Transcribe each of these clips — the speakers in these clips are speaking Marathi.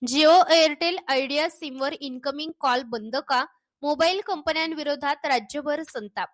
जिओ, एअरटेल, आयडिया सिमवर इनकमिंग कॉल बंद का? मोबाईल कंपन्यांविरोधात राज्यभर संताप.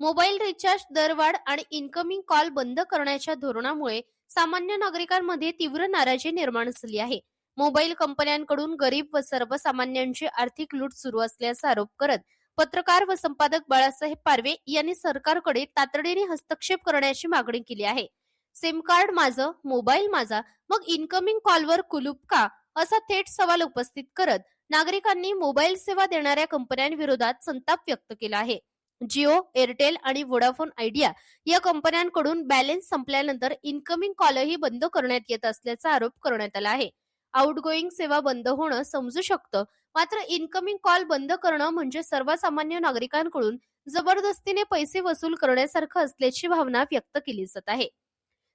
मोबाईल रिचार्ज दरवाढ आणि इनकमिंग कॉल बंद करण्याच्या धोरणामुळे सामान्य नागरिकांमध्ये तीव्र नाराजी निर्माण झाली आहे. मोबाईल कंपन्यांकडून गरीब व सर्वसामान्यांची आर्थिक लूट सुरू असल्याचा आरोप करत पत्रकार व संपादक बाळासाहेब पारवे यांनी सरकारकडे तातडीने हस्तक्षेप करण्याची मागणी केली आहे. सिम कार्ड माझं, मोबाईल माझा, मग इनकमिंग कॉलवर कुलूप का, असा थेट सवाल उपस्थित करत नागरिकांनी मोबाईल सेवा देणाऱ्या कंपन्यांविरोधात संताप व्यक्त केला आहे. जिओ, एअरटेल आणि व्होडाफोन आयडिया या कंपन्यांकडून बॅलन्स संपल्यानंतर इनकमिंग कॉलही बंद करण्यात येत असल्याचा आरोप करण्यात आला आहे. आउटगोईंग सेवा बंद होणं समजू शकतं, मात्र इनकमिंग कॉल बंद करणं म्हणजे सर्वसामान्य नागरिकांकडून जबरदस्तीने पैसे वसूल करण्यासारखं असल्याची भावना व्यक्त केली जात आहे.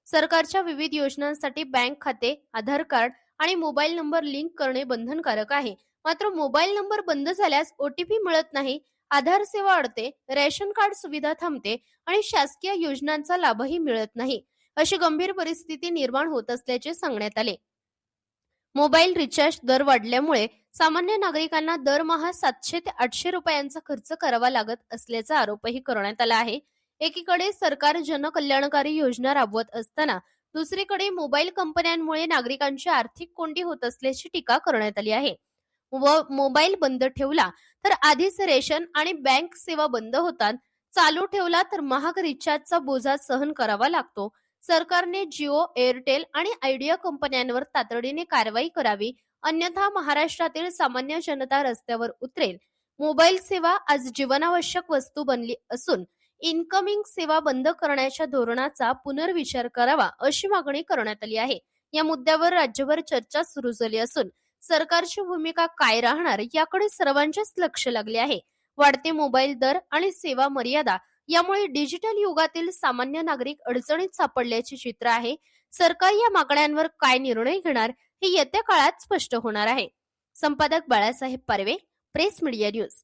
सरकारच्या विविध योजनांसाठी बँक खाते, आधार कार्ड आणि मोबाईल नंबर लिंक करणे बंधनकारक आहे. मात्र मोबाईल नंबर बंद झाल्यास ओटीपी मिळत नाही, आधार सेवा अडते, रेशन कार्ड सुविधा थांबते आणि शासकीय योजनांचा लाभही मिळत नाही, अशी गंभीर परिस्थिती निर्माण होत असल्याचे सांगण्यात आले. मोबाईल रिचार्ज दर वाढल्यामुळे सामान्य नागरिकांना दरमहा 700 ते 800 रुपयांचा खर्च करावा लागत असल्याचा आरोपही करण्यात आला आहे. एकीकडे सरकार जनकल्याणकारी योजना राबवत असताना दुसरीकडे मोबाईल कंपन्यांमुळे नागरिकांची आर्थिक कोंडी होत असल्याची टीका करण्यात आली आहे. व मोबाईल बंद ठेवला तर आधीच रेशन आणि बँक सेवा बंद होतात, चालू ठेवला तर महाग रिचार्जचा बोजा सहन करावा लागतो. सरकारने जिओ, एअरटेल आणि आयडिया कंपन्यांवर तातडीने कारवाई करावी, अन्यथा महाराष्ट्रातील सामान्य जनता रस्त्यावर उतरेल. मोबाईल सेवा आज जीवनावश्यक वस्तू बनली असून इनकमिंग सेवा बंद करण्याच्या धोरणाचा पुनर्विचार करावा, अशी मागणी करण्यात आली आहे. या मुद्द्यावर राज्यभर चर्चा सुरू झाली असून सरकारची भूमिका काय राहणार याकडे सर्वांचेच लक्ष लागले आहे. वाढते मोबाईल दर आणि सेवा मर्यादा यामुळे डिजिटल युगातील सामान्य नागरिक अडचणीत सापडल्याचे चित्र आहे. सरकार या मागण्यांवर काय निर्णय घेणार हे येत्या काळात स्पष्ट होणार आहे. संपादक बाळासाहेब पारवे, प्रेस मीडिया न्यूज.